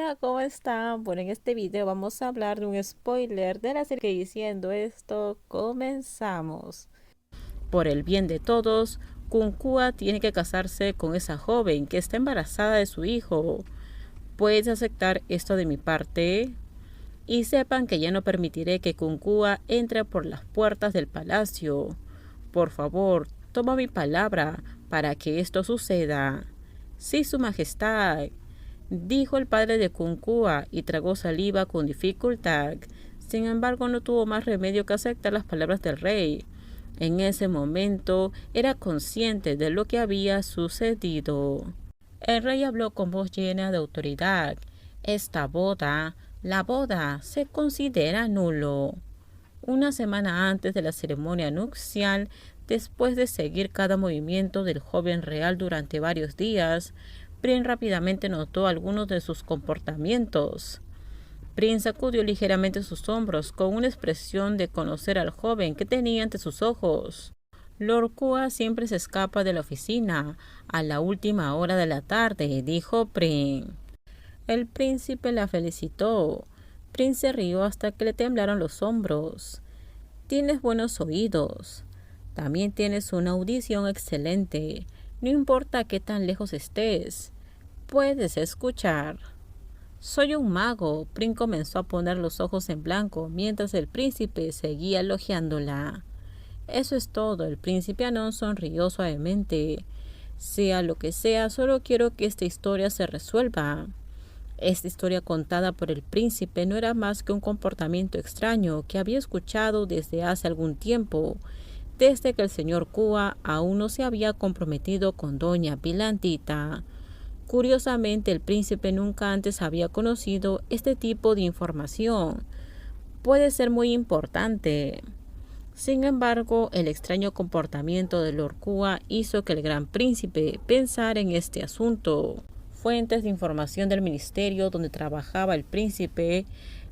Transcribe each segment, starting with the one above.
Hola, ¿cómo están? Bueno, en este video vamos a hablar de un spoiler de la serie que diciendo esto, comenzamos. Por el bien de todos, Kunkua tiene que casarse con esa joven que está embarazada de su hijo. ¿Puedes aceptar esto de mi parte? Y sepan que ya no permitiré que Kunkua entre por las puertas del palacio. Por favor, toma mi palabra para que esto suceda. Sí, Su Majestad, dijo el padre de Kunkua y tragó saliva con dificultad. Sin embargo, no tuvo más remedio que aceptar las palabras del rey. En ese momento era consciente de lo que había sucedido. El rey habló con voz llena de autoridad. La boda, se considera nulo. Una semana antes de la ceremonia nupcial, después de seguir cada movimiento del joven real durante varios días, Prin rápidamente notó algunos de sus comportamientos. Prin sacudió ligeramente sus hombros con una expresión de conocer al joven que tenía ante sus ojos. Lord Kua siempre se escapa de la oficina a la última hora de la tarde, dijo Prin. El príncipe la felicitó. Prin se rió hasta que le temblaron los hombros. Tienes buenos oídos. También tienes una audición excelente. No importa qué tan lejos estés. Puedes escuchar. Soy un mago. Prin comenzó a poner los ojos en blanco mientras el príncipe seguía elogiándola. Eso es todo. El príncipe Anón sonrió suavemente. Sea lo que sea, solo quiero que esta historia se resuelva. Esta historia contada por el príncipe no era más que un comportamiento extraño que había escuchado desde hace algún tiempo, desde que el señor Kua aún no se había comprometido con doña Pilantita. Curiosamente, el príncipe nunca antes había conocido este tipo de información. Puede ser muy importante. Sin embargo, el extraño comportamiento de Lord Kua hizo que el gran príncipe pensara en este asunto. Fuentes de información del ministerio donde trabajaba el príncipe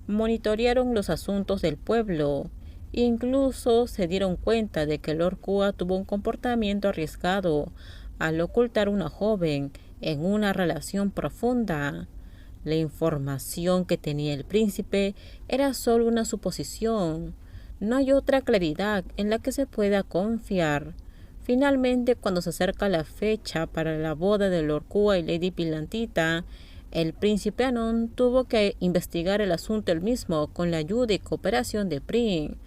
monitorearon los asuntos del pueblo. Incluso se dieron cuenta de que Lord Kua tuvo un comportamiento arriesgado al ocultar a una joven en una relación profunda. La información que tenía el príncipe era solo una suposición. No hay otra claridad en la que se pueda confiar. Finalmente, cuando se acerca la fecha para la boda de Lord Kua y Lady Pilantita, el príncipe Anón tuvo que investigar el asunto él mismo con la ayuda y cooperación de Prin,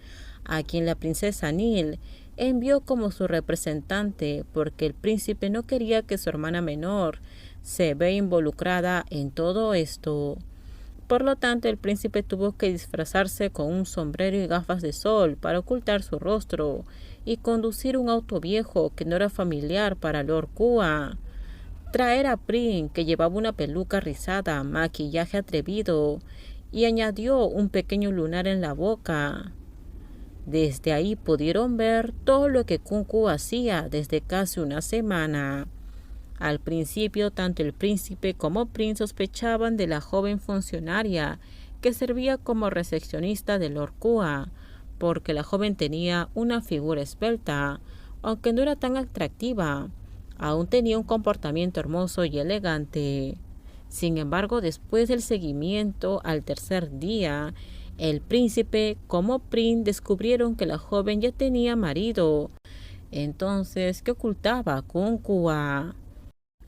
a quien la princesa Nil envió como su representante porque el príncipe no quería que su hermana menor se vea involucrada en todo esto. Por lo tanto, el príncipe tuvo que disfrazarse con un sombrero y gafas de sol para ocultar su rostro y conducir un auto viejo que no era familiar para Lord Kua. Traer a Prin, que llevaba una peluca rizada, maquillaje atrevido y añadió un pequeño lunar en la boca. Desde ahí pudieron ver todo lo que Kunku hacía desde casi una semana. Al principio, tanto el príncipe como Prin sospechaban de la joven funcionaria que servía como recepcionista de Lord Kua, porque la joven tenía una figura esbelta, aunque no era tan atractiva. Aún tenía un comportamiento hermoso y elegante. Sin embargo, después del seguimiento al tercer día, el príncipe como Prin descubrieron que la joven ya tenía marido. Entonces, ¿qué ocultaba Kunku?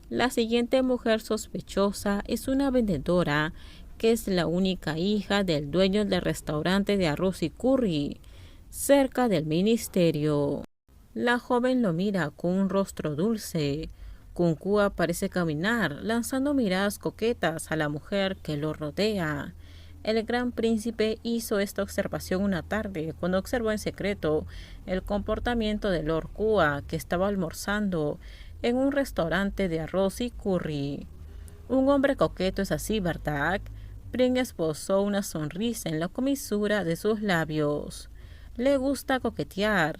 La siguiente mujer sospechosa es una vendedora que es la única hija del dueño del restaurante de arroz y curry, cerca del ministerio. La joven lo mira con un rostro dulce. Kunkua parece caminar, lanzando miradas coquetas a la mujer que lo rodea. El gran príncipe hizo esta observación una tarde cuando observó en secreto el comportamiento de Lord Kua, que estaba almorzando en un restaurante de arroz y curry. Un hombre coqueto es así, ¿verdad? Prin esbozó una sonrisa en la comisura de sus labios. Le gusta coquetear.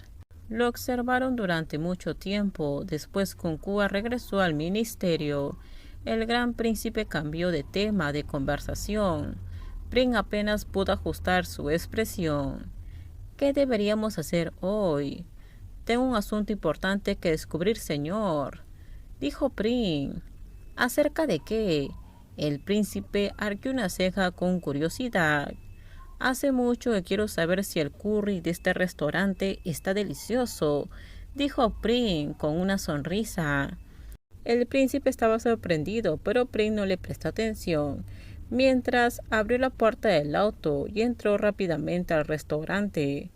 Lo observaron durante mucho tiempo. Después Kunkua regresó al ministerio. El gran príncipe cambió de tema de conversación. Prin apenas pudo ajustar su expresión. ¿Qué deberíamos hacer hoy? Tengo un asunto importante que descubrir, señor, dijo Prin. ¿Acerca de qué? El príncipe arqueó una ceja con curiosidad. Hace mucho que quiero saber si el curry de este restaurante está delicioso, dijo Prim con una sonrisa. El príncipe estaba sorprendido, pero Prim no le prestó atención, mientras abrió la puerta del auto y entró rápidamente al restaurante.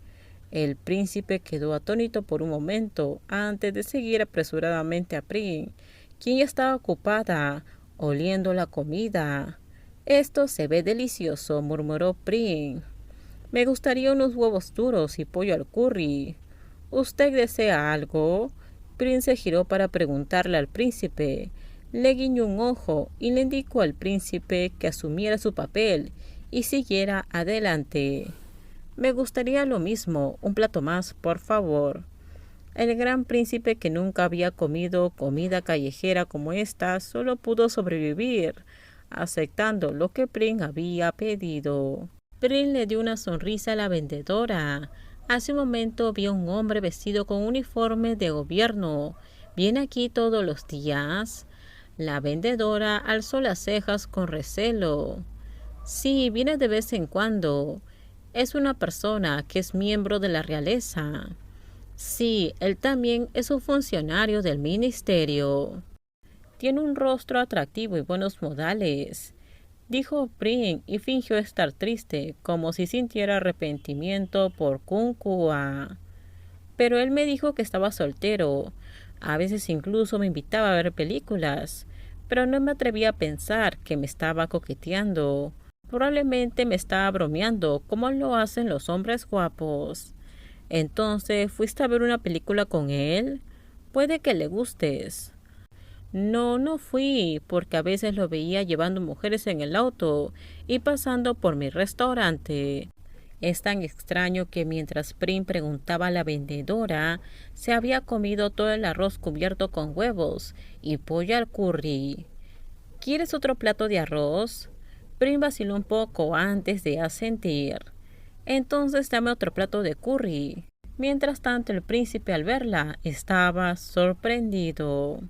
El príncipe quedó atónito por un momento antes de seguir apresuradamente a Prim, quien ya estaba ocupada, oliendo la comida. Esto se ve delicioso, murmuró Prim. Me gustaría unos huevos duros y pollo al curry. ¿Usted desea algo? Prince se giró para preguntarle al príncipe. Le guiñó un ojo y le indicó al príncipe que asumiera su papel y siguiera adelante. Me gustaría lo mismo, un plato más, por favor. El gran príncipe, que nunca había comido comida callejera como esta, solo pudo sobrevivir, aceptando lo que Prince había pedido. Prince le dio una sonrisa a la vendedora. Hace un momento vio a un hombre vestido con uniforme de gobierno. ¿Viene aquí todos los días? La vendedora alzó las cejas con recelo. Sí, viene de vez en cuando. Es una persona que es miembro de la realeza. Sí, él también es un funcionario del ministerio. Tiene un rostro atractivo y buenos modales, dijo Prim y fingió estar triste, como si sintiera arrepentimiento por Kunkua. Pero él me dijo que estaba soltero. A veces incluso me invitaba a ver películas, pero no me atrevía a pensar que me estaba coqueteando. Probablemente me estaba bromeando, como lo hacen los hombres guapos. Entonces, ¿fuiste a ver una película con él? Puede que le gustes. No, no fui, porque a veces lo veía llevando mujeres en el auto y pasando por mi restaurante. Es tan extraño que mientras Prim preguntaba a la vendedora, se había comido todo el arroz cubierto con huevos y pollo al curry. ¿Quieres otro plato de arroz? Prim vaciló un poco antes de asentir. Entonces dame otro plato de curry. Mientras tanto, el príncipe, al verla, estaba sorprendido.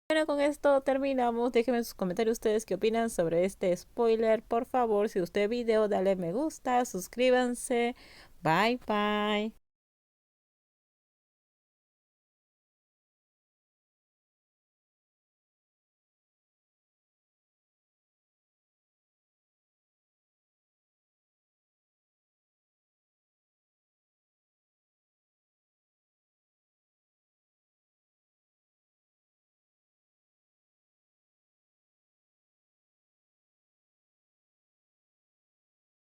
Bueno, con esto terminamos. Déjenme en sus comentarios ustedes qué opinan sobre este spoiler. Por favor, si usted video, dale me gusta, suscríbanse. Bye bye.